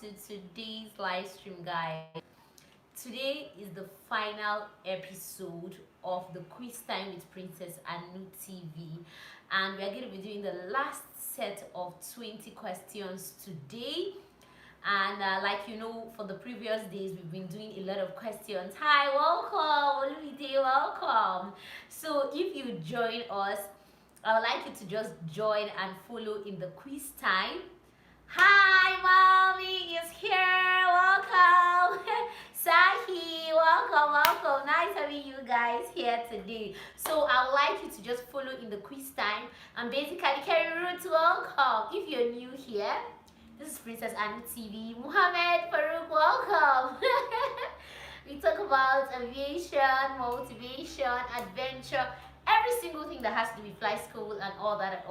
to today's live stream, guys. Today is the final episode of the quiz time with Princess Anu TV, and we are going to be doing the last set of 20 questions today. And like you know, for the previous days, we've been doing a lot of questions. Hi, welcome, Olumide, welcome. So if you join us, I would like you to just join and follow in the quiz time. Hi, mommy is here. Welcome. Sahi, welcome. Nice having you guys here today. So I would like you to just follow in the quiz time and basically carry root. Welcome. If you're new here, this is Princess Anu TV. Muhammad Farouk, welcome. We talk about aviation, motivation, adventure, every single thing that has to do with flight school and all that.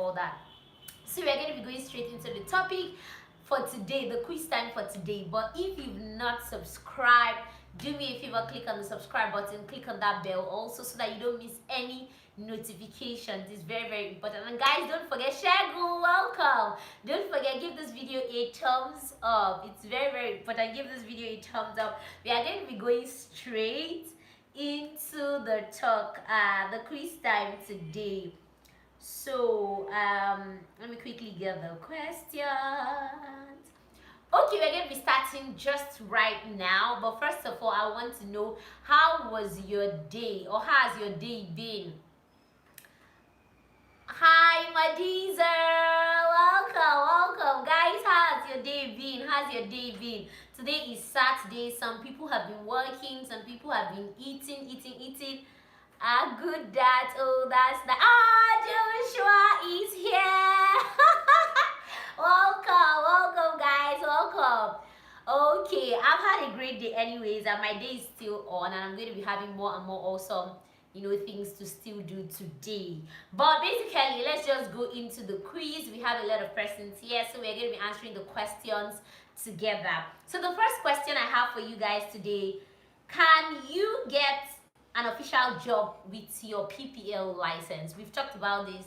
So we're going to be going straight into the topic for today, the quiz time for today. But if you've not subscribed, do me a favor, click on the subscribe button, click on that bell also so that you don't miss any notifications. It's very important. And guys, don't forget, Shagu, welcome. Don't forget, give this video a thumbs up. It's very important. Give this video a thumbs up. We are going to be going straight into the talk, the quiz time today. So let me quickly get the questions. Okay, we're going to be starting just right now, but first of all, I want to know, how was your day, or how has your day been? Hi, Madizer, welcome guys. How's your day been? Today is Saturday. Some people have been working, some people have been eating. Good that. Oh, that's the Joshua is here. welcome guys, welcome. Okay, I've had a great day anyways, and my day is still on, and I'm going to be having more and more awesome things to still do today. But basically, let's just go into the quiz. We have a lot of persons here, so we're going to be answering the questions together. So the first question I have for you guys today: can you get an official job with your PPL license? We've talked about this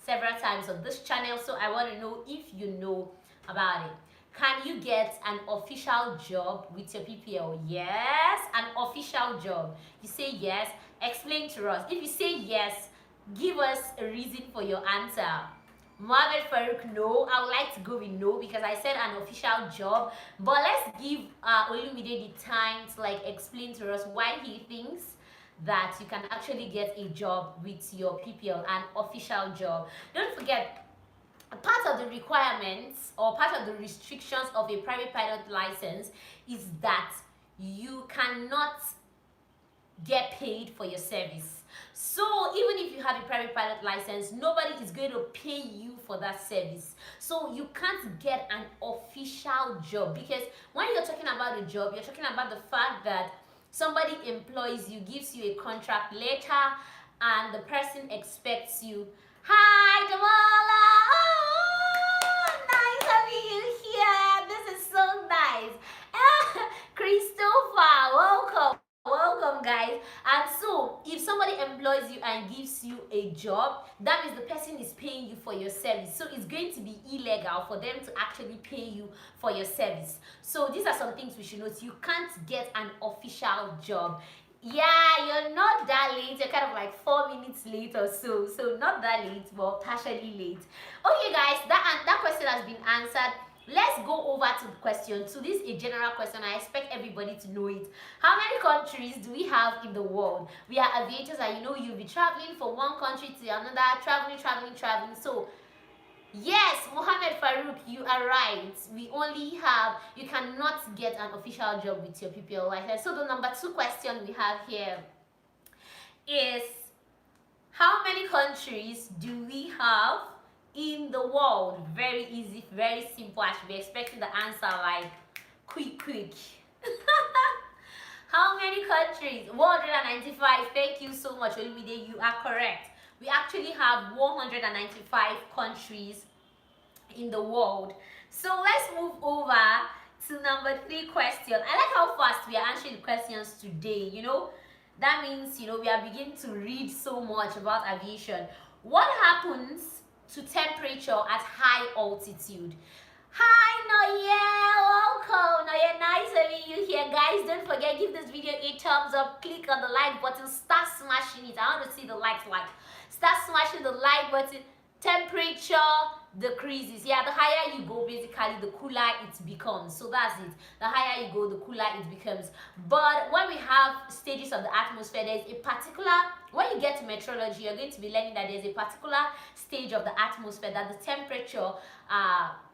several times on this channel, so I want to know if you know about it. Can you get an official job with your PPL? Yes, an official job. You say yes, explain to us. If you say yes, give us a reason for your answer. Mohammed Farouk, no. I would like to go with no because I said an official job. But let's give Olumide the time to explain to us why he thinks that you can actually get a job with your PPL, an official job. Don't forget, part of the requirements or part of the restrictions of a private pilot license is that you cannot get paid for your service. So even if you have a private pilot license, nobody is going to pay you for that service. So you can't get an official job, because when you're talking about a job, you're talking about the fact that somebody employs you, gives you a contract letter, and the person expects you. Hi, Damola! Oh, nice having you here. This is so nice. Christopher, welcome guys. And so if somebody employs you and gives you a job, that means the person is paying you for your service. So it's going to be illegal for them to actually pay you for your service. So these are some things we should note. You can't get an official job. Yeah, you're not that late. You're kind of like 4 minutes late or so. So not that late, but partially late. Okay guys, that question has been answered. Let's go over to the question. So this is a general question. I expect everybody to know it. How many countries do we have in the world? We are aviators, and you'll be traveling from one country to another, traveling. So yes, Mohammed Farouk, you are right. You cannot get an official job with your PPL license. So the number 2 question we have here is, how many countries do we have in the world? Very easy, very simple. I should be expecting the answer like quick. How many countries? 195. Thank you so much, Olumide. You are correct. We actually have 195 countries in the world. So let's move over to number 3 question. I like how fast we are answering the questions today. That means we are beginning to read so much about aviation. What happens to temperature at high altitude? Hi Noye, welcome. Noye, nice having you here. Guys, don't forget, give this video a thumbs up, click on the like button, start smashing it. I want to see the likes. Start smashing the like button. Temperature decreases. Yeah, the higher you go, basically the cooler it becomes. So that's it. The higher you go, the cooler it becomes. But when we have stages of the atmosphere, there's a particular, when you get to meteorology, you're going to be learning that there's a particular stage of the atmosphere that the temperature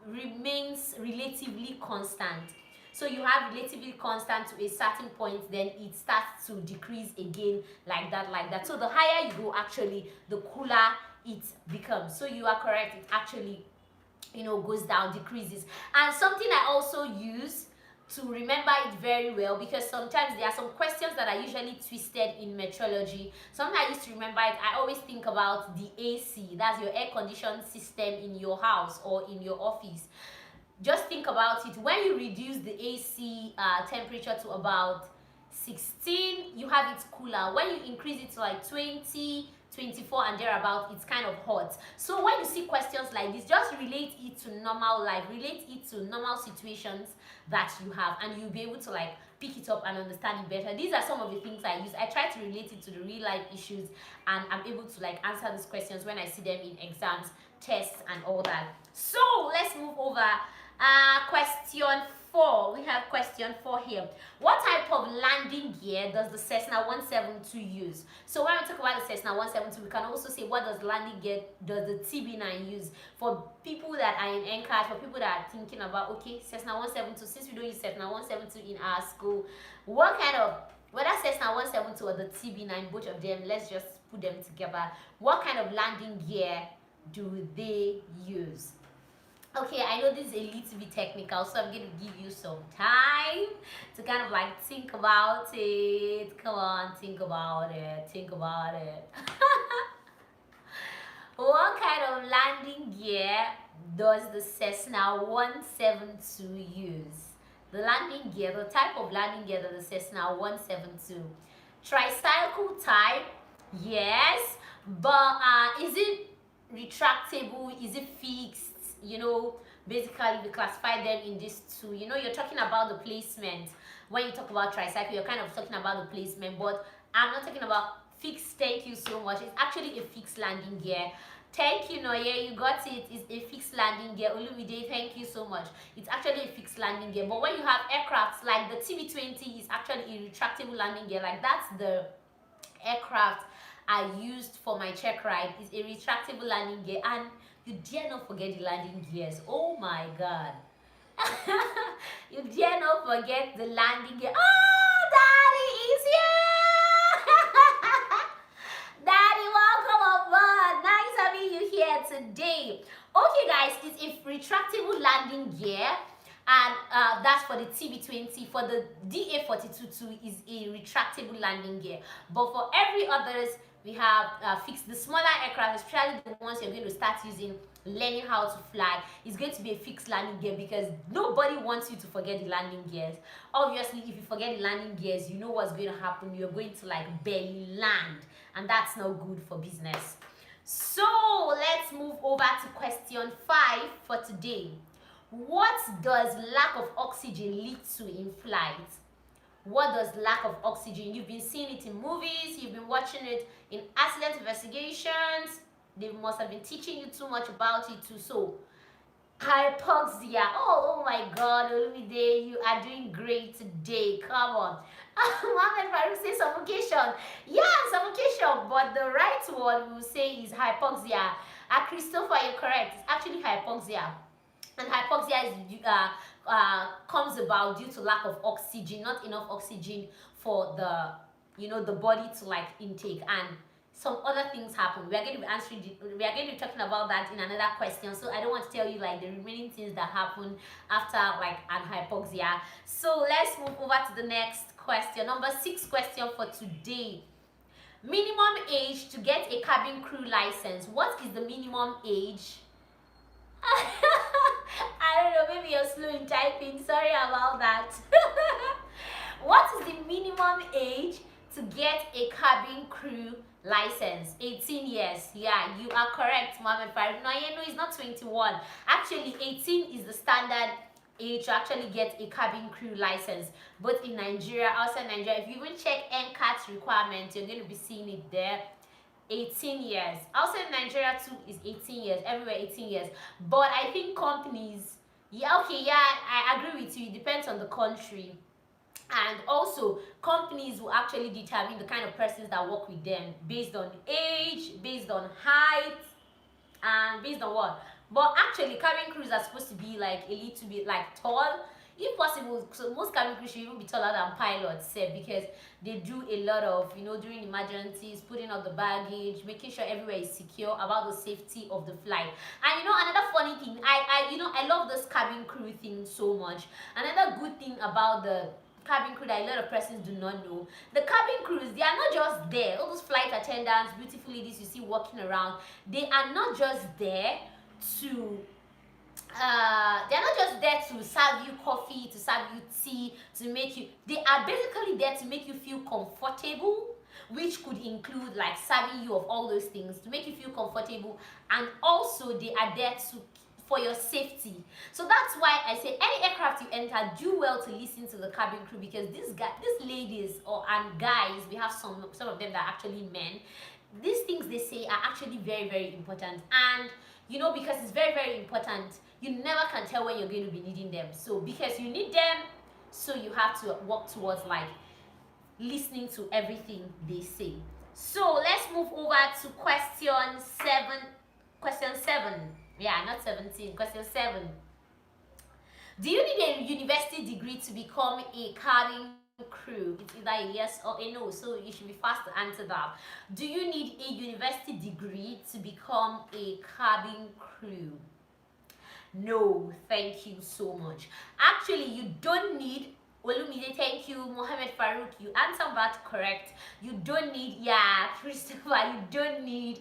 remains relatively constant. So you have relatively constant to a certain point, then it starts to decrease again, like that. So the higher you go, actually, the cooler it becomes. So you are correct, it actually, goes down, decreases. And something I also use to remember it very well, because sometimes there are some questions that are usually twisted in metrology. Something I used to remember it, I always think about the AC, that's your air conditioned system in your house or in your office. Just think about it. When you reduce the AC temperature to about 16, you have it cooler. When you increase it to like 20, 24 and thereabout, it's kind of hot. So when you see questions like this, just relate it to normal life, relate it to normal situations that you have, and you'll be able to like pick it up and understand it better. These are some of the things I use. I try to relate it to the real life issues, and I'm able to like answer these questions when I see them in exams, tests and all that. So let's move over. Question 4. We have question 4 here. What type of landing gear does the Cessna 172 use? So when we talk about the Cessna 172, we can also say, what does landing gear does the TB9 use? For people that are in NCAT, for people that are thinking about, okay, Cessna 172, since we don't use Cessna 172 in our school, what kind of, whether Cessna 172 or the TB9, both of them, let's just put them together, what kind of landing gear do they use? Okay, I know this is a little bit technical, so I'm going to give you some time to kind of like think about it. Come on, think about it. What kind of landing gear does the Cessna 172 use? The landing gear, the type of landing gear that the Cessna 172. Tricycle type, yes, but is it retractable? Is it fixed? Basically we classify them in these two. You're talking about the placement. When you talk about tricycle, you're kind of talking about the placement, but I'm not talking about fixed. Thank you so much. It's actually a fixed landing gear. Thank you, Noye, you got it. It's a fixed landing gear. Olumide, thank you so much. It's actually a fixed landing gear. But when you have aircrafts like the TB20 is actually a retractable landing gear, like that's the aircraft I used for my check ride. Is a retractable landing gear, and you dare not forget the landing gears. Oh my god. You dare not forget the landing gear. Oh, Daddy is here. Daddy, welcome aboard. Nice having you here today. Okay guys, it's a retractable landing gear, and that's for the TB20. For the DA42 is a retractable landing gear, but for every others we have fixed. The smaller aircraft, especially the ones you're going to start using, learning how to fly, is going to be a fixed landing gear, because nobody wants you to forget the landing gears. Obviously, if you forget the landing gears, you know what's going to happen. You're going to like belly land, and that's not good for business. So let's move over to question 5 for today. What does lack of oxygen lead to in flight? What does lack of oxygen? You've been seeing it in movies, you've been watching it in accident investigations. They must have been teaching you too much about it too. So hypoxia. Oh my god, Olumide, you are doing great today. Come on. Mohammed Farouk says suffocation. Yeah, suffocation, but the right word we will say is hypoxia. Christopher, you're correct. It's actually hypoxia. And hypoxia is comes about due to lack of oxygen, not enough oxygen for the the body to like intake, and some other things happen. We are going to be talking about that in another question, so I don't want to tell you like the remaining things that happen after like an hypoxia. So let's move over to the next question, number 6 question for today. Minimum age to get a cabin crew license. What is the minimum age? I don't know, maybe you're slow in typing, sorry about that. What is the minimum age to get a cabin crew license. 18 years. Yeah, you are correct, Mohammed Farid. No, yeah, no, it's not 21. Actually, 18 is the standard age to actually get a cabin crew license, both in Nigeria, outside Nigeria. If you even check NCAT requirements, you're going to be seeing it there. 18 years. Outside Nigeria too is 18 years. Everywhere 18 years. But I think companies, yeah, okay, yeah, I agree with you. It depends on the country. And also, companies will actually determine the kind of persons that work with them based on age, based on height, and based on what. But actually, cabin crews are supposed to be like a little bit like tall, if possible. So most cabin crews should even be taller than pilots, because they do a lot of, during emergencies, putting out the baggage, making sure everywhere is secure, about the safety of the flight. And another funny thing, I love this cabin crew thing so much. Another good thing about the cabin crew that a lot of persons do not know, the cabin crews, they are not just there. All those flight attendants, beautiful ladies you see walking around, they are not just there to they're not just there to serve you coffee, to serve you tea, to make you, they are basically there to make you feel comfortable, which could include like serving you of all those things to make you feel comfortable, and also they are there to for your safety. So that's why I say any aircraft you enter, do well to listen to the cabin crew, because these ladies and guys, we have some of them that are actually men. These things they say are actually very, very important. And because it's very, very important, you never can tell when you're going to be needing them. So because you need them, so you have to work towards like listening to everything they say. So let's move over to question 7. Yeah, not 17. Question 7. Do you need a university degree to become a cabin crew? It's either a yes or a no, so you should be fast to answer that. Do you need a university degree to become a cabin crew? No, thank you so much. Actually, you don't need. Olumide, thank you. Mohammed Farouk, you answered that correct. You don't need. Yeah, Christopher, you don't need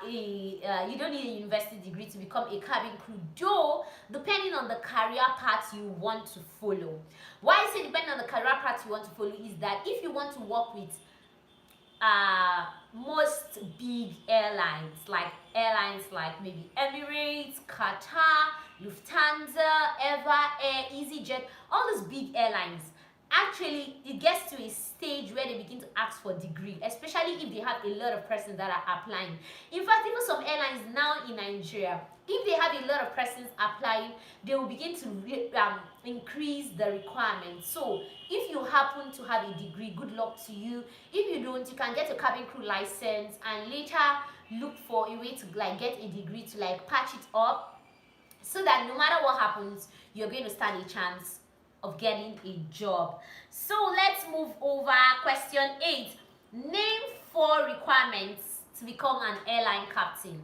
you don't need a university degree to become a cabin crew, though depending on the career path you want to follow. Why I say depending on the career path you want to follow is that if you want to work with most big airlines like maybe Emirates, Qatar, Lufthansa, Eva Air, EasyJet, all those big airlines, actually it gets to a stage where they begin to ask for degree, especially if they have a lot of persons that are applying. In fact, even some airlines now in Nigeria, if they have a lot of persons applying, they will begin to increase the requirements. So if you happen to have a degree, good luck to you. If you don't, you can get a cabin crew license and later look for a way to like get a degree to like patch it up, so that no matter what happens, you're going to stand a chance of getting a job. So let's move over. Question 8. Name 4 requirements to become an airline captain.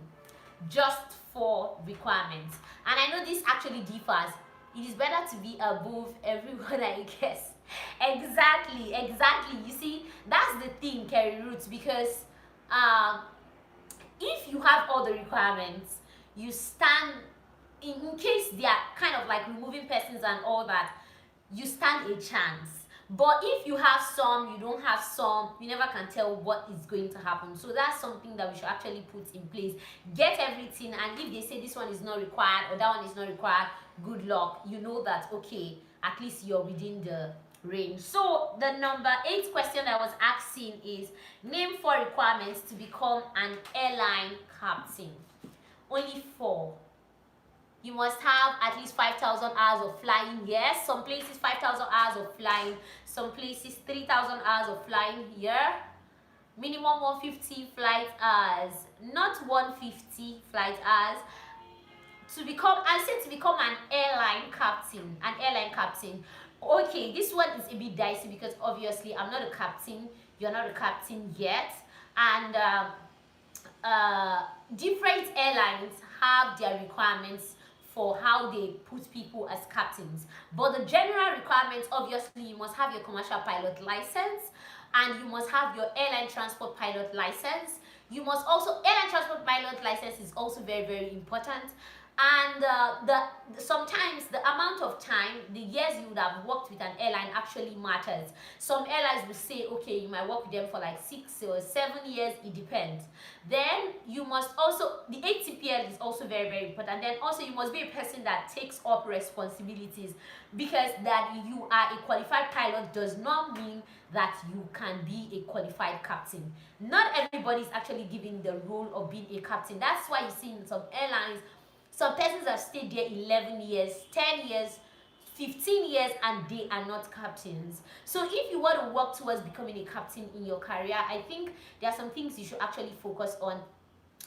Just 4 requirements. And I know this actually differs. It is better to be above everyone, I guess. Exactly. You see, that's the thing, Kerry Roots, because if you have all the requirements, you stand, in case they are kind of like removing persons and all that, you stand a chance. But if you have some, you don't have some, you never can tell what is going to happen. So that's something that we should actually put in place. Get everything, and if they say this one is not required or that one is not required, good luck. You know that, okay, at least you're within the range. So the number 8 question I was asking is, name 4 requirements to become an airline captain. Only 4. You must have at least 5,000 hours of flying. Yes, some places 5,000 hours of flying, some places 3,000 hours of flying here. Minimum 150 flight hours, not 150 flight hours. To become an airline captain. Okay, this one is a bit dicey because obviously I'm not a captain, you're not a captain yet, and different airlines have their requirements for how they put people as captains. But the general requirements, obviously, you must have your commercial pilot license, and you must have your airline transport pilot license. You must also, airline transport pilot license is also very, very important. And sometimes the amount of time, the years you would have worked with an airline actually matters. Some airlines will say, okay, you might work with them for like 6 or 7 years, it depends. Then you must also, the ATPL is also very, very important. Then also you must be a person that takes up responsibilities, because that you are a qualified pilot does not mean that you can be a qualified captain. Not everybody is actually given the role of being a captain. That's why you see in some airlines, some persons have stayed there 11 years, 10 years, 15 years, and they are not captains. So if you want to work towards becoming a captain in your career, I think there are some things you should actually focus on.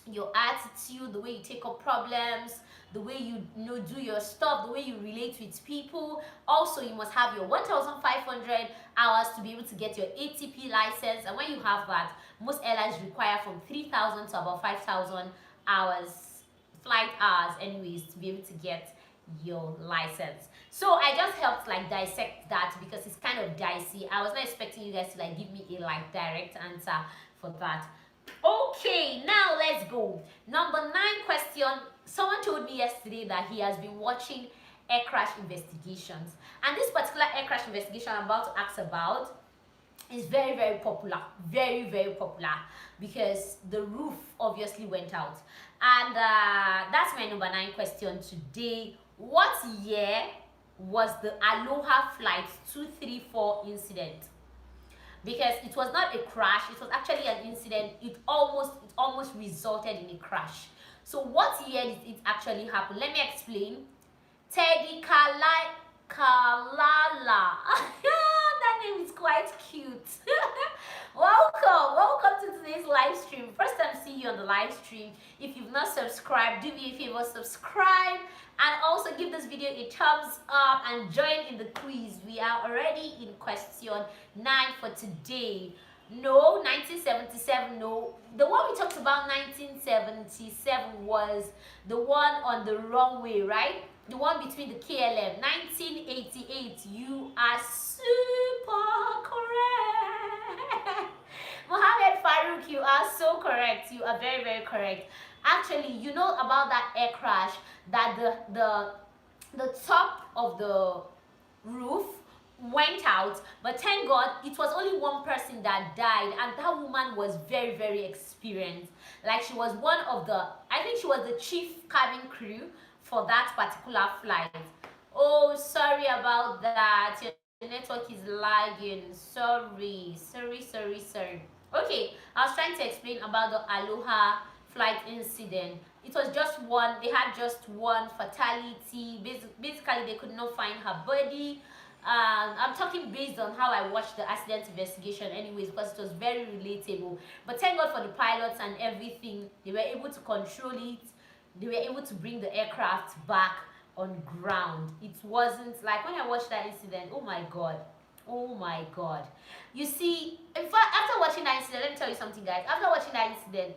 Your attitude, the way you take up problems, the way you do your stuff, the way you relate with people. Also, you must have your 1,500 hours to be able to get your ATP license. And when you have that, most airlines require from 3,000 to about 5,000 hours, flight hours anyways, to be able to get your license. So I just helped like dissect that because it's kind of dicey. I was not expecting you guys to like give me a like direct answer for that. Okay, now let's go. Number 9 question. Someone told me yesterday that he has been watching air crash investigations, and this particular air crash investigation I'm about to ask about is very, very popular. Very, very popular, because the roof obviously went out. And that's my number 9 question today. What year was the Aloha Flight 234 incident? Because it was not a crash, it was actually an incident. It almost resulted in a crash. So what year did it actually happen? Let me explain. Teddy Kalala. That name is quite cute. Welcome to today's live stream. First time seeing you on the live stream. If you've not subscribed, do me a favor, subscribe, and also give this video a thumbs up and join in the quiz. We are already in question 9 for today. No, 1977, no. The one we talked about 1977 was the one on the runway, right? The one between the KLM. 1988, you are super correct. Mohammed Farouk, you are so correct. You are very, very correct. Actually, you know about that air crash, that the top of the roof went out, but thank God it was only one person that died, and that woman was very, very experienced. Like, she was one of the, I think she was the chief cabin crew for that particular flight. Oh, sorry about that, your network is lagging. Sorry. Okay, I was trying to explain about the Aloha flight incident. It was just one, they had just one fatality. Basically they could not find her body. I'm talking based on how I watched the accident investigation anyways, because it was very relatable. But thank God for the pilots and everything. They were able to control it. They were able to bring the aircraft back on ground. It wasn't like, when I watched that incident, oh my god, you see, in fact, after watching that incident, let me tell you something, guys. After watching that incident,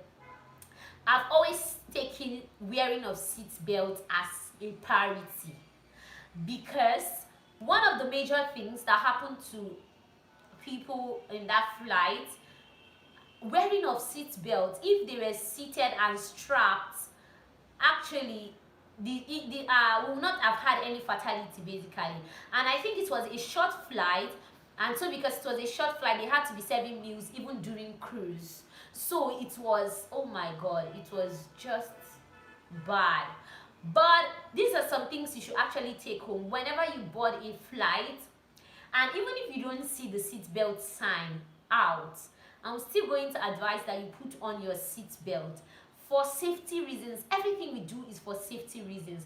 I've always taken wearing of seat belts as a priority, because one of the major things that happened to people in that flight, wearing of seat belts, if they were seated and strapped, actually will not have had any fatality basically. And I think it was a short flight, and so because it was a short flight, they had to be serving meals even during cruise. So it was, oh my god, it was just bad. But these are some things you should actually take home whenever you board a flight. And even if you don't see the seatbelt sign out, I'm still going to advise that you put on your seatbelt for safety reasons. Everything we do is for safety reasons.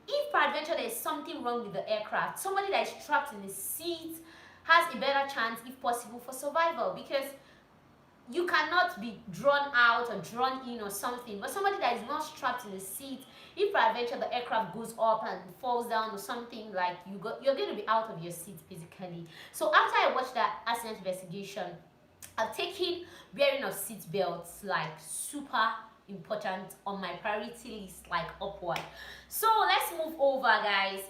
If peradventure there is something wrong with the aircraft, somebody that is trapped in the seat has a better chance, if possible, for survival, because you cannot be drawn out or drawn in or something. But somebody that is not strapped in the seat, if peradventure the aircraft goes up and falls down or something, like you're going to be out of your seat basically. So after I watched that accident investigation, I've taken wearing of seat belts like super important on my priority list, like upward. So let's move over, guys.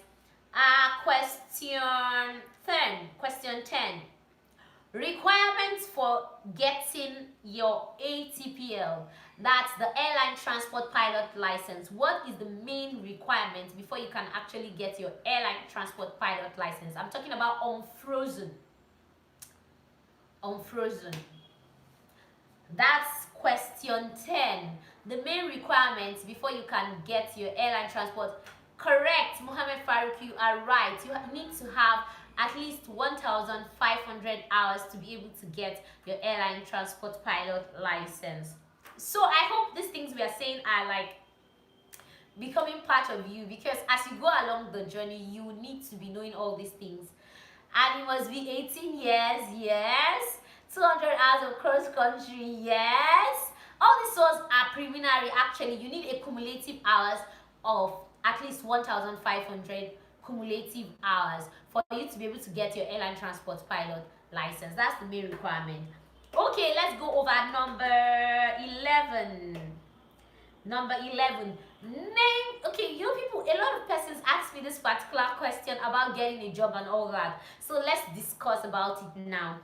Question 10. Requirements for getting your ATPL, that's the airline transport pilot license. What is the main requirement before you can actually get your airline transport pilot license? I'm talking about unfrozen. Unfrozen. That's question 10. The main requirements before you can get your airline transport. Correct, Mohammed Farouk, you are right. You need to have at least 1,500 hours to be able to get your airline transport pilot license. So I hope these things we are saying are like becoming part of you, because as you go along the journey, you need to be knowing all these things. And you must be 18 years, yes. 200 hours of cross country, yes. All these ones are preliminary. Actually, you need a cumulative hours of at least 1,500 cumulative hours for you to be able to get your airline transport pilot license. That's the main requirement. Okay, let's go over number 11. Number 11. Name, okay, you know, people, a lot of persons ask me this particular question about getting a job and all that. So let's discuss about it now.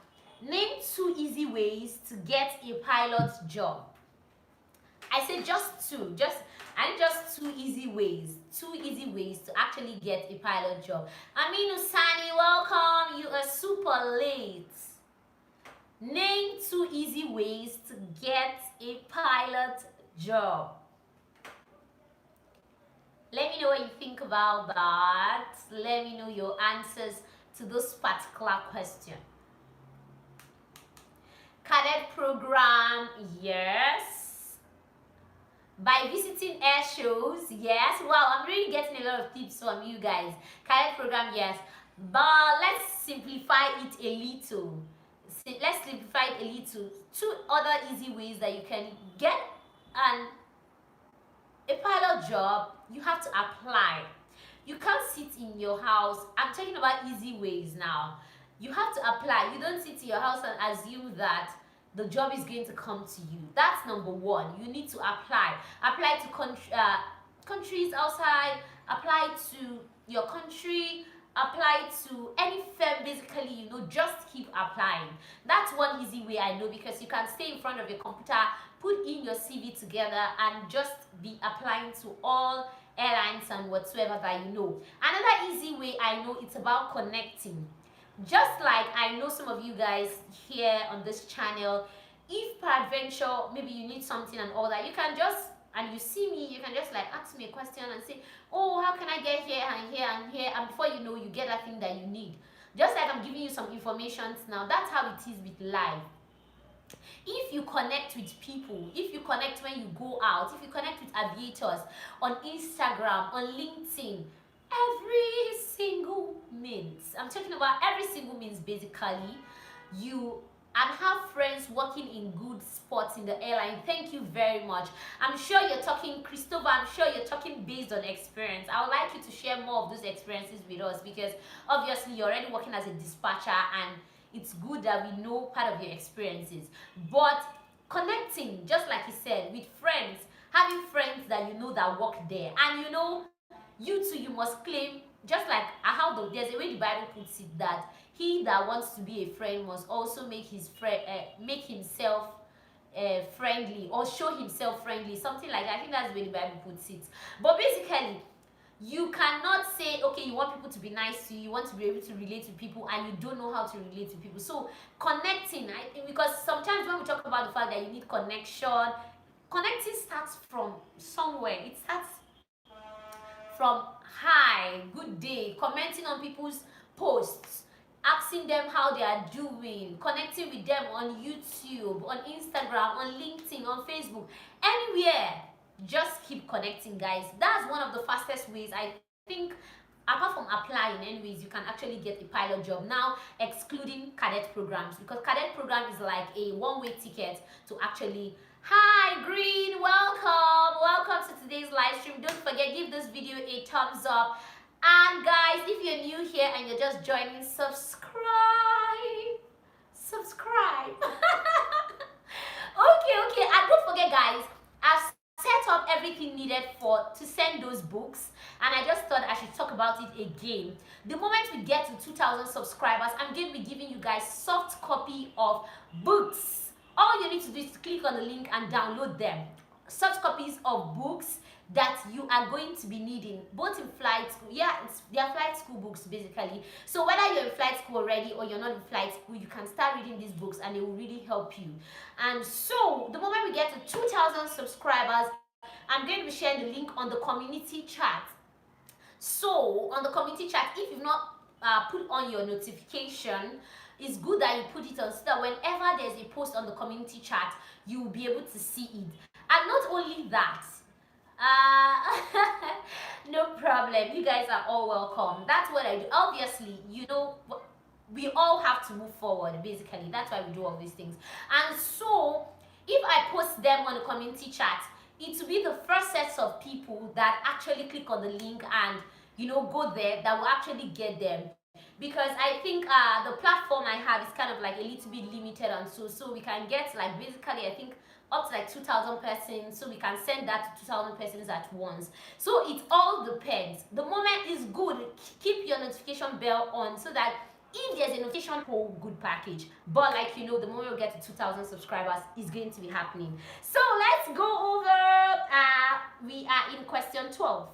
Name 2 easy ways to get a pilot job. I say just 2. I need just 2 easy ways. 2 easy ways to actually get a pilot job. Aminu Sani, welcome. You are super late. Name 2 easy ways to get a pilot job. Let me know what you think about that. Let me know your answers to this particular question. Cadet program, yes. By visiting air shows, yes. Wow, I'm really getting a lot of tips from you guys. Cadet program, yes. But let's simplify it a little. Let's simplify it a little. 2 other easy ways that you can get a pilot job. You have to apply. You can't sit in your house. I'm talking about easy ways now. You have to apply. You don't sit in your house and assume that the job is going to come to you. That's number 1. You need to apply. Apply to countries outside. Apply to your country. Apply to any firm. Basically, you know, just keep applying. That's one easy way I know, because you can stay in front of your computer, put in your CV together, and just be applying to all airlines and whatsoever that you know. Another easy way I know, it's about connecting. Just like I know some of you guys here on this channel, if peradventure maybe you need something and all that, you can just, and you see me, you can just like ask me a question and say, oh, how can I get here and here and here, and before you know, you get that thing that you need. Just like I'm giving you some information now. That's how it is with life. If you connect with people, if you connect when you go out, if you connect with aviators on Instagram, on LinkedIn, every single means, I'm talking about every single means, basically, you and have friends working in good spots in the airline. Thank you very much. I'm sure you're talking, Christopher, I'm sure you're talking based on experience. I would like you to share more of those experiences with us, because obviously you're already working as a dispatcher and it's good that we know part of your experiences. But connecting, just like he said, with friends, having friends that you know that work there, and you know, you too, you must claim, just like how there's a way the Bible puts it, that he that wants to be a friend must also make his friend make himself friendly, or show himself friendly, something like that. I think that's the way the Bible puts it. But basically, you cannot say, okay, you want people to be nice to you, you want to be able to relate to people, and you don't know how to relate to people. So connecting, because sometimes when we talk about the fact that you need connection, connecting starts from somewhere. It starts from hi, good day, commenting on people's posts, asking them how they are doing, connecting with them on YouTube, on Instagram, on LinkedIn, on Facebook, anywhere. Just keep connecting, guys. That's one of the fastest ways, I think, apart from applying. Anyways, you can actually get a pilot job now, excluding cadet programs, because cadet program is like a one-way ticket to actually. Hi Green, welcome to today's live stream. Don't forget, give this video a thumbs up, and guys, if you're new here and you're just joining, subscribe. Okay, and don't forget, guys, I've set up everything needed to send those books, and I just thought I should talk about about it again. The moment we get to 2,000 subscribers, I'm going to be giving you guys soft copy of books. All you need to do is click on the link and download them. Soft copies of books that you are going to be needing, both in flight school. Yeah, they are flight school books basically. So whether you're in flight school already or you're not in flight school, you can start reading these books and it will really help you. And so the moment we get to 2,000 subscribers, I'm going to be sharing the link on the community chat. So on the community chat, if you've not put on your notification, it's good that you put it on so that whenever there's a post on the community chat, you will be able to see it. And not only that, no problem, you guys are all welcome. That's what I do. Obviously, you know, we all have to move forward basically. That's why we do all these things. And so if I post them on the community chat, it will be the first sets of people that actually click on the link and, you know, go there, that will actually get them. Because I think the platform I have is kind of like a little bit limited, and so we can get like basically I think up to like 2,000 persons, so we can send that to 2,000 persons at once. So it all depends. The moment is good, keep your notification bell on so that if there's a notification, whole good package. But like you know, the moment we get to 2,000 subscribers, is going to be happening. So let's go over. We are in question 12.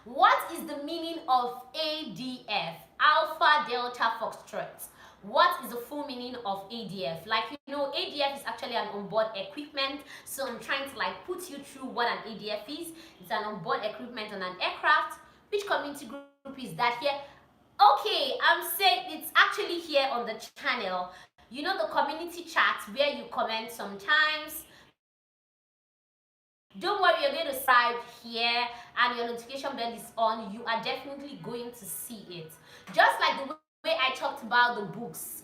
What is the meaning of ADF? Alpha Delta Foxtrot. What is the full meaning of ADF? Like you know, ADF is actually an onboard equipment. So I'm trying to like put you through what an ADF is. It's an onboard equipment on an aircraft. Which community group is that here? Okay, I'm saying it's actually here on the channel. You know, the community chat where you comment sometimes. Don't worry, you're going to subscribe here and your notification bell is on. You are definitely going to see it. Just like the way I talked about the books.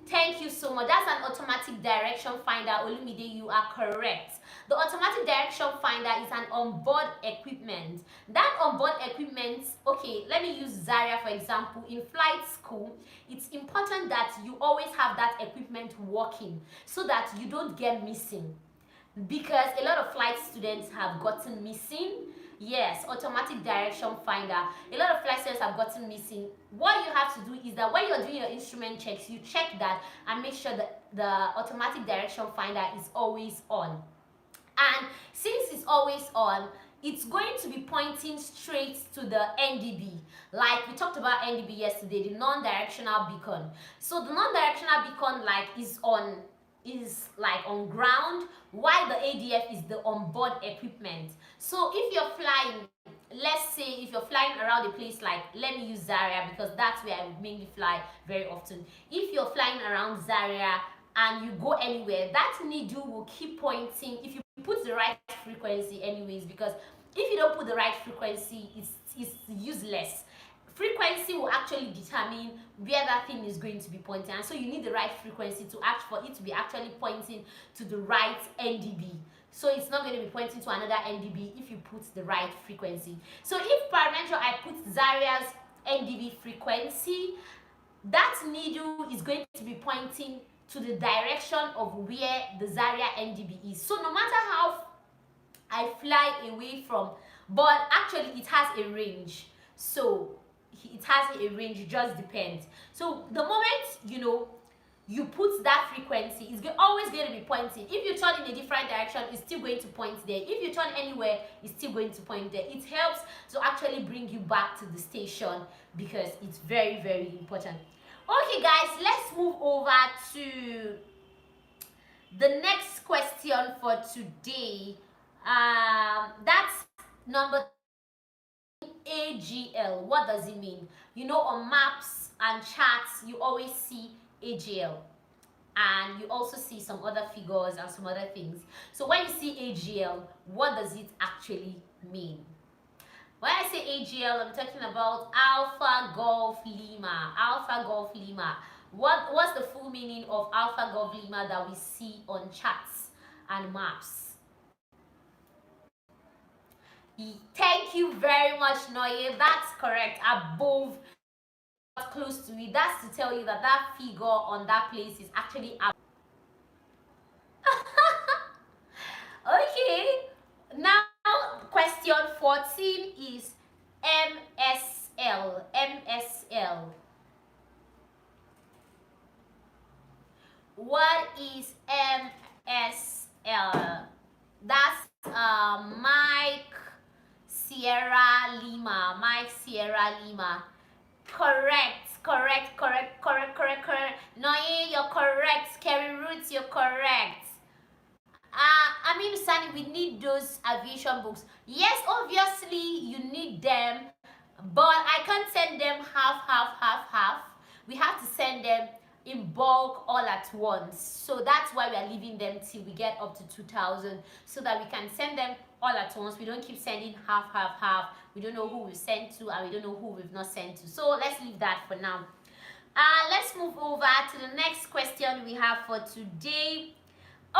Thank you so much. That's an automatic direction finder. Olumide, you are correct. The automatic direction finder is an onboard equipment. That onboard equipment, okay, let me use Zaria for example. In flight school, it's important that you always have that equipment working so that you don't get missing. Because a lot of flight students have gotten missing. Yes, automatic direction finder. A lot of flight students have gotten missing. What you have to do is that when you're doing your instrument checks, you check that and make sure that the automatic direction finder is always on. And since it's always on, it's going to be pointing straight to the NDB. Like we talked about NDB yesterday, the non-directional beacon. So the non-directional beacon is on ground, while the ADF is the onboard equipment. So if you're flying, let's say if you're flying around a place like, let me use Zaria because that's where I mainly fly very often. If you're flying around Zaria and you go anywhere, that needle will keep pointing if you put the right frequency anyways, because if you don't put the right frequency, it's useless. Frequency will actually determine where that thing is going to be pointing, and so you need the right frequency to act for it to be actually pointing to the right NDB. So it's not going to be pointing to another NDB if you put the right frequency. So if parameter I put Zaria's NDB frequency, that needle is going to be pointing to the direction of where the Zaria NDB is. So no matter how I fly away from, but actually it has a range. So it has a range, it just depends. So the moment you know you put that frequency, it's always going to be pointing. If you turn in a different direction, it's still going to point there. If you turn anywhere, it's still going to point there. It helps to actually bring you back to the station because it's very, very important. Okay guys, let's move over to the next question for today. That's number AGL. What does it mean? You know, on maps and charts you always see AGL, and you also see some other figures and some other things. So when you see AGL, what does it actually mean? When I say AGL, I'm talking about Alpha Golf Lima. Alpha Golf Lima. What's the full meaning of Alpha Golf Lima that we see on charts and maps? Thank you very much, Noye. That's correct. Above, close to it. That's to tell you that that figure on that place is actually up. Okay. Now, question 14 is MS MSL. What is MSL? That's Mike Sierra Lima. Mike Sierra Lima. Correct, correct, correct, correct, correct, correct. Noye, you're correct. Kerry Roots, you're correct. I mean, Sunny, we need those aviation books. Yes, obviously, you need them, but I can't send them half, half, half, half. We have to send them in bulk all at once. So that's why we are leaving them till we get up to 2,000 so that we can send them all at once. We don't keep sending half, half, half. We don't know who we've sent to and we don't know who we've not sent to. So let's leave that for now. Let's move over to the next question we have for today.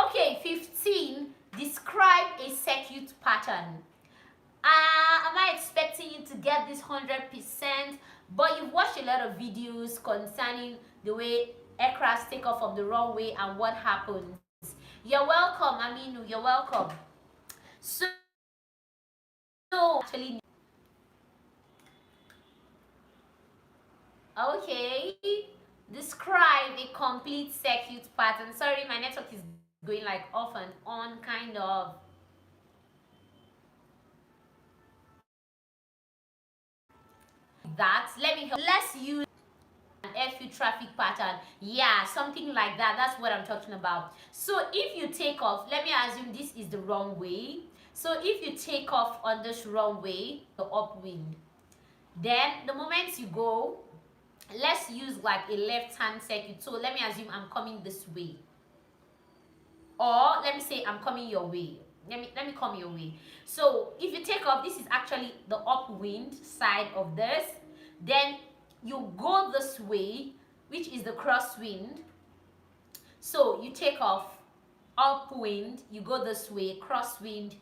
Okay, 15. Describe a circuit pattern. Am I expecting you to get this 100%? But you've watched a lot of videos concerning the way aircrafts take off from the runway and what happens. You're welcome, Aminu. You're welcome. So actually, okay. Describe a complete circuit pattern. Sorry, my network is going like off and on, kind of. That, let me help. Let's use an airfield traffic pattern. Yeah, something like that. That's what I'm talking about. So if you take off, let me assume this is the runway. So if you take off on this runway, the upwind, then the moment you go, let's use like a left-hand circuit. So let me assume I'm coming this way, or let me say I'm coming your way. Let me come your way. So if you take off, this is actually the upwind side of this. Then you go this way, which is the crosswind. So you take off upwind, you go this way, crosswind,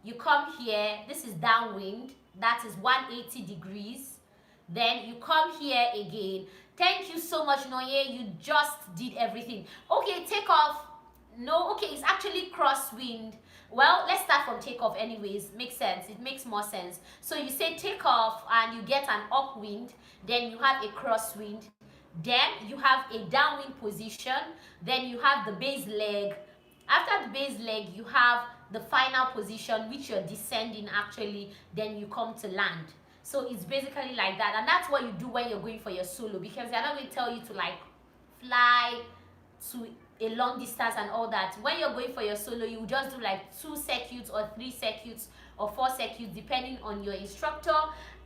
you come here, this is downwind, that is 180 degrees. Then you come here again. Thank you so much, Noye, you just did everything. Okay, take off. No, okay, it's actually crosswind. Well, let's start from takeoff anyways. Makes sense. It makes more sense. So you say takeoff and you get an upwind, then you have a crosswind, then you have a downwind position, then you have the base leg. After the base leg, you have the final position, which you're descending actually, then you come to land. So it's basically like that, and that's what you do when you're going for your solo, because they're not going to tell you to like fly to a long distance and all that. When you're going for your solo, you just do like 2 circuits or 3 circuits or 4 circuits depending on your instructor,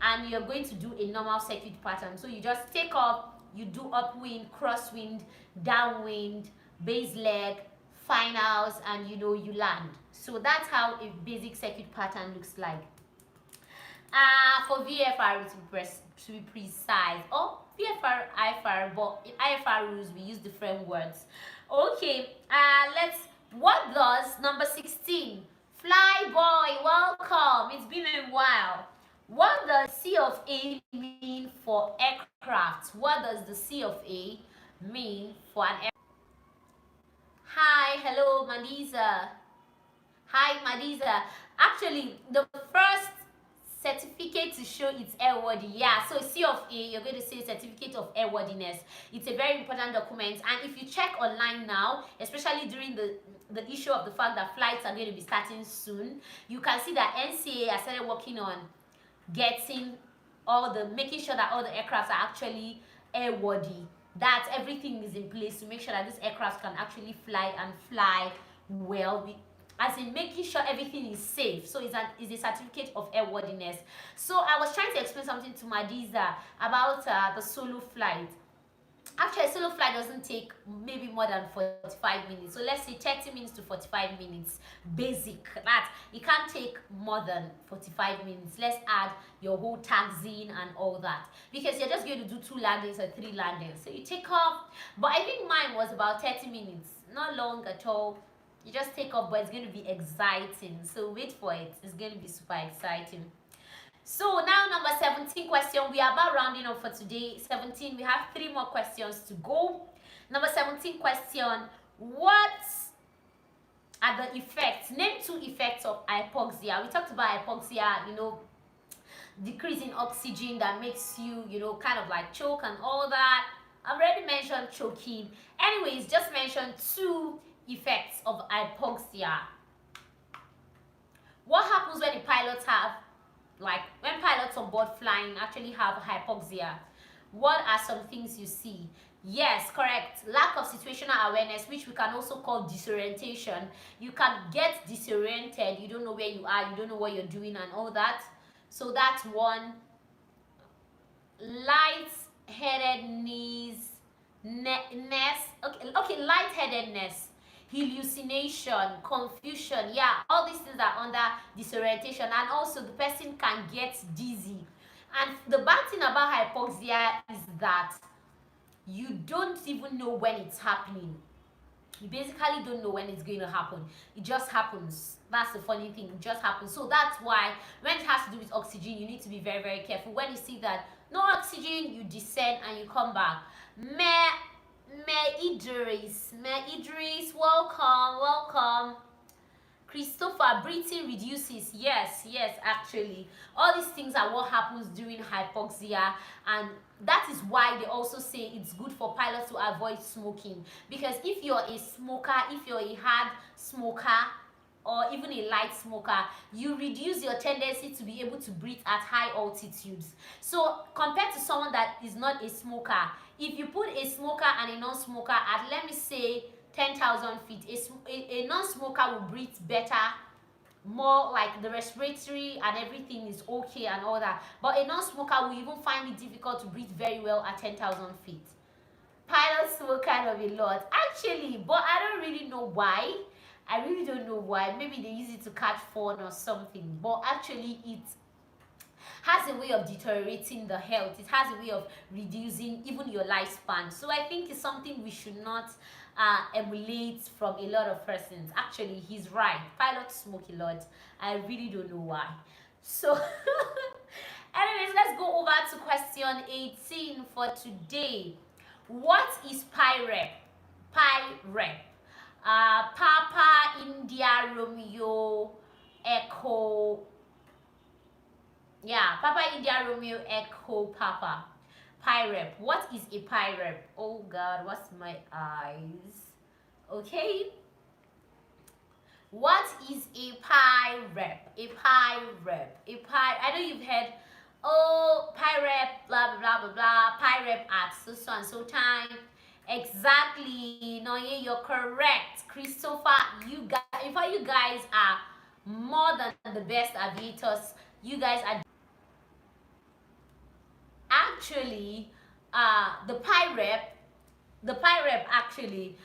and you're going to do a normal circuit pattern. So you just take off, you do upwind, crosswind, downwind, base leg, finals, and you know, you land. So that's how a basic circuit pattern looks like. For VFR to be precise, oh, VFR, IFR, but in IFR rules we use different words. Okay, what does number 16, fly boy, welcome, it's been a while. What does C of A mean for aircraft? What does the C of A mean for an aircraft? Hi, hello, Madiza. Hi, Madiza. Actually, the first certificate to show it's airworthy. Yeah, so C of A, you're going to say certificate of airworthiness. It's a very important document, and if you check online now, especially during the issue of the fact that flights are going to be starting soon, you can see that NCAA has started working on making sure that all the aircrafts are actually airworthy, that everything is in place to make sure that these aircrafts can actually fly and fly well, as in making sure everything is safe. So it's a certificate of airworthiness. So I was trying to explain something to Madiza about the solo flight. Actually, a solo flight doesn't take maybe more than 45 minutes. So let's say 30 minutes to 45 minutes. Basic. That it can't take more than 45 minutes. Let's add your whole taxiing and all that, because you're just going to do 2 landings or 3 landings. So you take off, but I think mine was about 30 minutes. Not long at all. You just take off, but it's going to be exciting. So wait for it. It's going to be super exciting. So now number 17 question. We are about rounding up for today. 17, we have 3 more questions to go. Number 17 question. What are the effects? Name 2 effects of hypoxia. We talked about hypoxia, you know, decrease in oxygen that makes you, you know, kind of like choke and all that. I've already mentioned choking. Anyways, just mention two effects of hypoxia. What happens when the pilots have, like when pilots on board flying actually have hypoxia? What are some things you see? Yes, correct. Lack of situational awareness, which we can also call disorientation. You can get disoriented, you don't know where you are, you don't know what you're doing and all that. So that's one. Lightheadedness, lightheadedness, hallucination, confusion. Yeah, all these things are under disorientation, and also the person can get dizzy. And the bad thing about hypoxia is that you don't even know when it's happening. You basically don't know when it's going to happen. It just happens. That's the funny thing. It just happens. So that's why when it has to do with oxygen, you need to be very, very careful. When you see that no oxygen, you descend and you come back. Idris, welcome. Christopher, breathing reduces. Yes, actually. All these things are what happens during hypoxia, and that is why they also say it's good for pilots to avoid smoking. Because if you're a smoker, if you're a hard smoker, or even a light smoker, you reduce your tendency to be able to breathe at high altitudes. So compared to someone that is not a smoker, if you put a smoker and a non-smoker at, let me say, 10,000 feet, a non-smoker will breathe better, more like the respiratory and everything is okay and all that, but a non-smoker will even find it difficult to breathe very well at 10,000 feet. Pilots smoke kind of a lot actually, but I don't really know why. I really don't know why. Maybe they use it to catch fun or something, but actually it has a way of deteriorating the health. It has a way of reducing even your lifespan. So I think it's something we should not emulate from a lot of persons. Actually, he's right. Pilots smoke a lot. I really don't know why. So anyways, let's go over to question 18 for today. What is PIREP? PIREP. Papa India Romeo Echo. Yeah, Papa India Romeo Echo Papa. PIREP. What is a PIREP? Oh God, what's my eyes? Okay. What is a PIREP? A PIREP. I know you've heard, oh, PIREP, blah, blah, blah, blah, blah. PIREP at so and so time. Exactly. No, yeah, you're correct. Christopher, you guys, in fact, you guys are more than the best aviators. You guys are actually the PIREP actually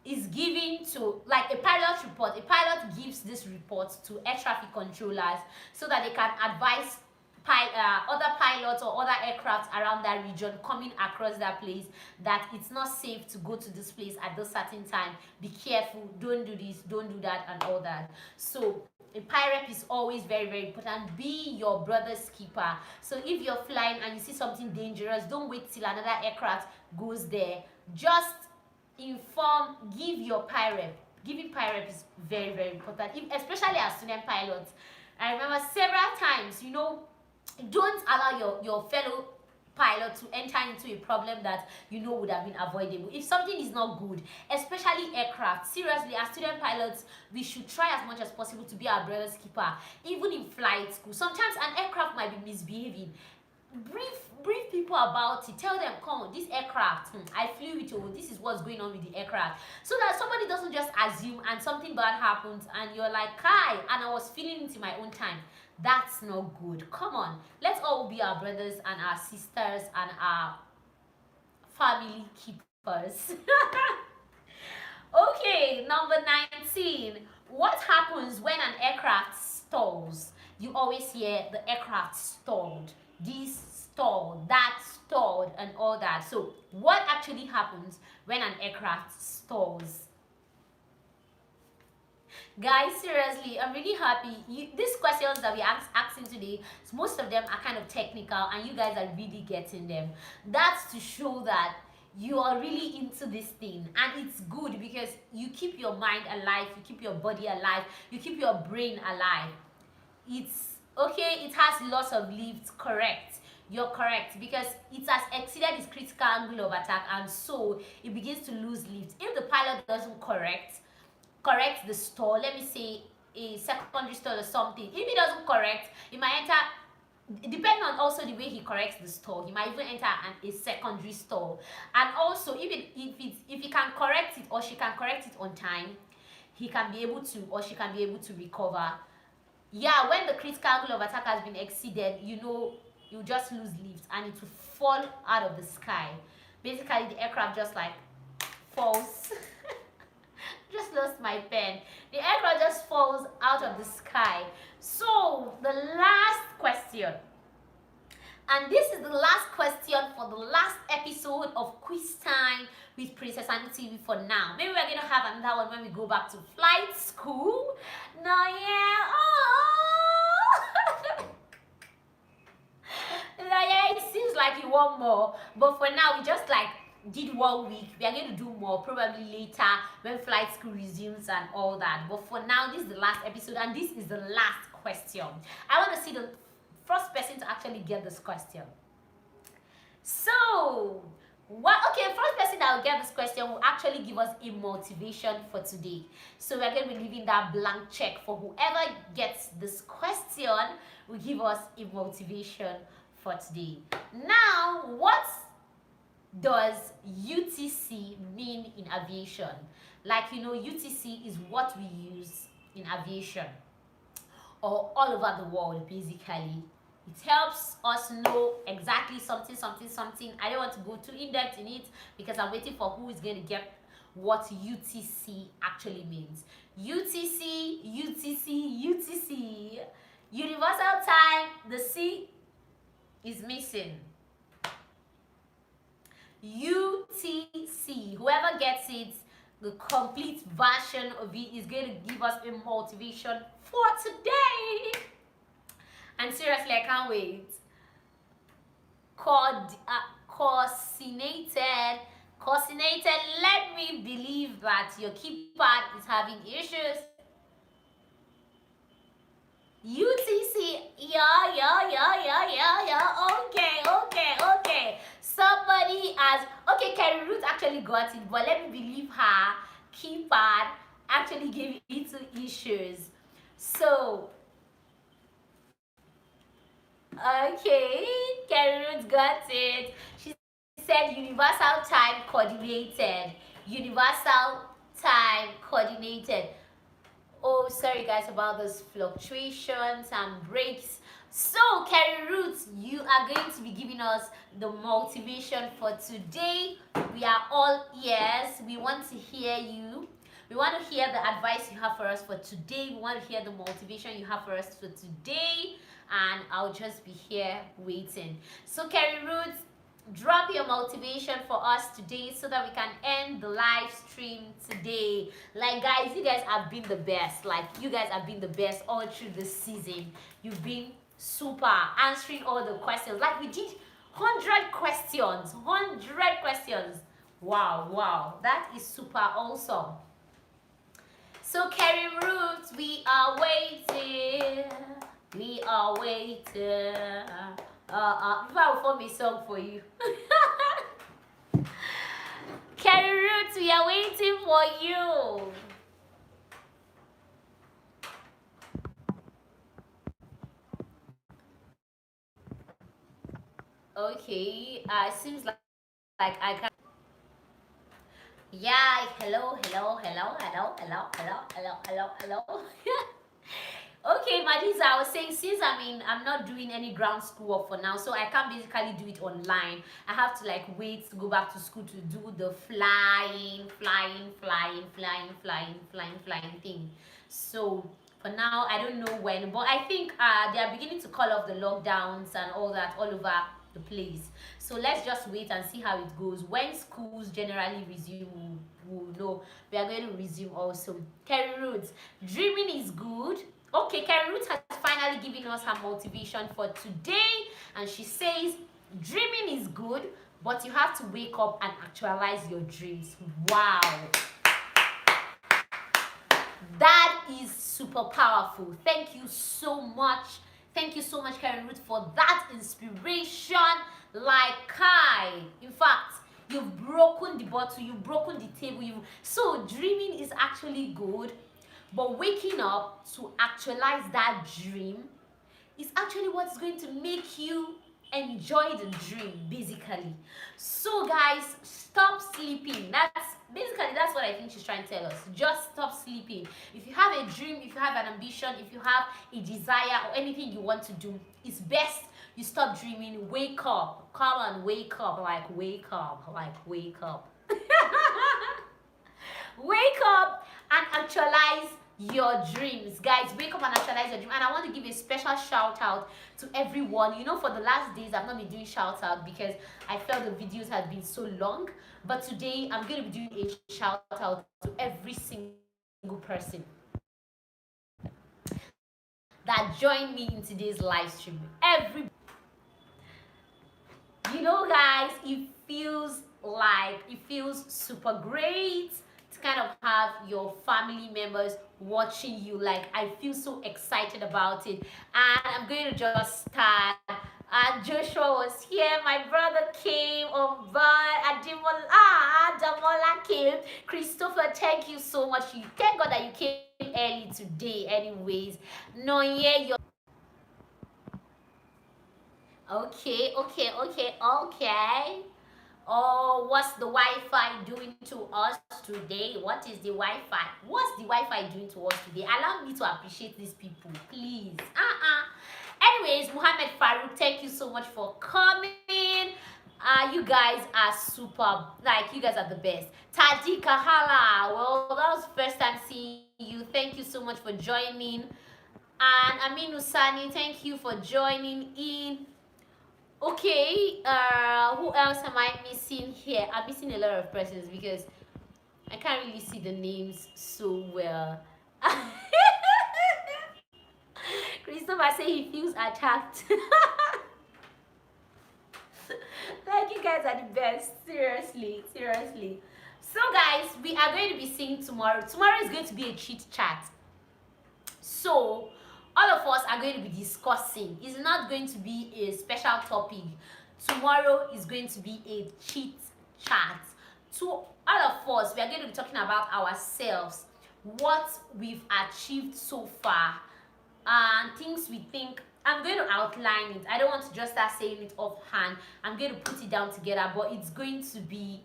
is given to, like, a pilot report. A pilot gives this report to air traffic controllers so that they can advise other pilots or other aircrafts around that region coming across that place that it's not safe to go to this place at this certain time. Be careful, don't do this, don't do that, and all that. So a PIREP is always very, very important. Be your brother's keeper. So if you're flying and you see something dangerous, don't wait till another aircraft goes there. Just inform, give your PIREP. Giving PIREP is very, very important, especially as student pilots. I remember several times, you know, don't allow your fellow pilot to enter into a problem that you know would have been avoidable. If something is not good, especially aircraft, seriously, as student pilots, we should try as much as possible to be our brother's keeper. Even in flight school, sometimes an aircraft might be misbehaving. Brief people about it. Tell them, come on, this aircraft, I flew it, oh, this is what's going on with the aircraft, so that somebody doesn't just assume and something bad happens and you're like, hi, and I was feeling it in my own time. That's not good. Come on, let's all be our brothers and our sisters and our family keepers. Okay, number 19. What happens when an aircraft stalls? You always hear the aircraft stalled, this stalled, that stalled, and all that. So what actually happens when an aircraft stalls? Guys, seriously, I'm really happy. These questions that we're asking today, most of them are kind of technical and you guys are really getting them. That's to show that you are really into this thing, and it's good because you keep your mind alive, you keep your body alive, you keep your brain alive. It's Okay, it has lots of lifts. Correct. You're correct, because it has exceeded its critical angle of attack, and so it begins to lose lift. If the pilot doesn't correct the stall, let me say a secondary stall or something, if he doesn't correct, he might enter, depending on also the way he corrects the stall, he might even enter a secondary stall. And also, if he can correct it, or she can correct it on time, he can be able to, or she can be able to recover. Yeah, when the critical angle of attack has been exceeded, you just lose lift and it will fall out of the sky. Basically, the aircraft just like falls. Just lost my pen. The aircraft just falls out of the sky. So the last question, and this is the last question for the last episode of Quiz Time with Princess Anu TV for now. Maybe we're going to have another one when we go back to flight school. No, yeah. Oh. Yeah, it seems like you want more. But for now, we just like did 1 week. We are going to do more probably later when flight school resumes and all that. But for now, this is the last episode, and this is the last question. I want to see the first person to actually get this question. So first person that will get this question will actually give us a motivation for today. So we're going to be leaving that blank check for whoever gets this question will give us a motivation for today. Now, what does UTC mean in aviation? Like, UTC is what we use in aviation, or all over the world, basically. It helps us know exactly something. I don't want to go too in-depth in it because I'm waiting for who is going to get what UTC actually means. UTC. Universal time, the C is missing. UTC. Whoever gets it, the complete version of it is going to give us a motivation for today. And seriously, I can't wait. Coordinated. Let me believe that your keypad is having issues. UTC. Yeah. Okay. Somebody has. Okay, Carrie Ruth actually got it, but let me believe her keypad actually gave it 2 issues. So. Okay, Carrie got it. She said universal time coordinated. Oh, sorry guys about those fluctuations and breaks. So, Carrie Ruth, you are going to be giving us the motivation for today. We are all ears. We want to hear you. We want to hear the advice you have for us for today. We want to hear the motivation you have for us for today. And I'll just be here waiting. So Carrie Ruth, drop your motivation for us today so that we can end the live stream today. Like, guys, you guys have been the best. Like, you guys have been the best all through this season. You've been super answering all the questions. Like, we did 100 questions. Wow, that is super awesome. So Carrie Ruth, we are waiting. If I will form a song for you. Carrie Ruth, we are waiting for you. Okay, seems like I can. Yeah, hello. Okay, Madisa, I was saying, since I'm not doing any ground school work for now, so I can't basically do it online. I have to like wait to go back to school to do the flying thing. So for now, I don't know when, but I think they are beginning to call off the lockdowns and all that all over the place. So let's just wait and see how it goes. When schools generally resume, we'll know. We are going to resume also. Carrie Roots, dreaming is good. Okay, Carrie Ruth has finally given us her motivation for today, and she says dreaming is good, but you have to wake up and actualize your dreams. Wow, that is super powerful. Thank you so much. Thank you so much, Karen Ruth, for that inspiration. Like Kai, in fact, you've broken the bottle, you've broken the table. So dreaming is actually good, but waking up to actualize that dream is actually what's going to make you enjoy the dream, basically. So guys, stop sleeping. That's what I think she's trying to tell us. Just stop sleeping. If you have a dream, if you have an ambition, if you have a desire or anything you want to do, it's best you stop dreaming. Wake up. Come on, wake up. Like wake up. Like wake up. Wake up and actualize your dreams. Guys, wake up and actualize your dream. And I want to give a special shout out to everyone. You know, for the last days I've not been doing shout out because I felt the videos had been so long, but today I'm going to be doing a shout out to every single person that joined me in today's live stream. You know, guys, it feels super great to kind of have your family members watching you. Like, I feel so excited about it, and I'm going to just start. And Joshua was here, my brother came, Damola came, Christopher, thank you so much. Thank God that you came early today anyways. No, yeah, you're okay. Oh, what's the Wi-Fi doing to us today? What is the Wi-Fi? What's the Wi-Fi doing to us today? Allow me to appreciate these people, please. Anyways, Muhammad Farouk, thank you so much for coming. You guys are super. Like, you guys are the best. Taji Kahala, well, that was the first time seeing you. Thank you so much for joining. And Aminu Sani, thank you for joining in. Okay, who else am I missing here? I'm missing a lot of persons because I can't really see the names so well. Christopher say he feels attacked. Like, you guys are the best. Seriously. So guys, we are going to be seeing tomorrow. Tomorrow is going to be a chit chat. So all of us are going to be discussing. It's not going to be a special topic. Tomorrow is going to be a chit chat. To all of us, we are going to be talking about ourselves, what we've achieved so far, and things we think. I'm going to outline it. I don't want to just start saying it offhand. I'm going to put it down together, but it's going to be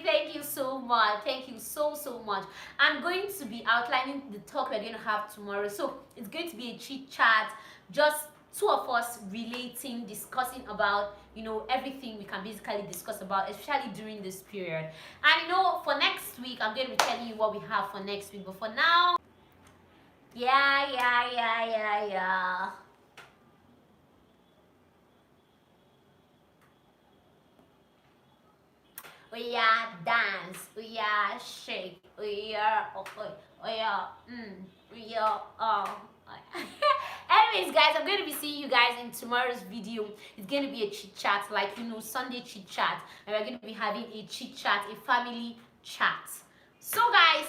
thank you so much. Thank you so much. I'm going to be outlining the talk we're going to have tomorrow. So it's going to be a chit chat, just two of us relating, discussing about, you know, everything we can basically discuss about, especially during this period. And you know, for next week, I'm going to be telling you what we have for next week. But for now, yeah. We are dance, we are shake, we are anyways guys, I'm going to be seeing you guys in tomorrow's video. It's going to be a chit chat, like, you know, Sunday chit chat, and we're going to be having a chit chat, a family chat. So guys,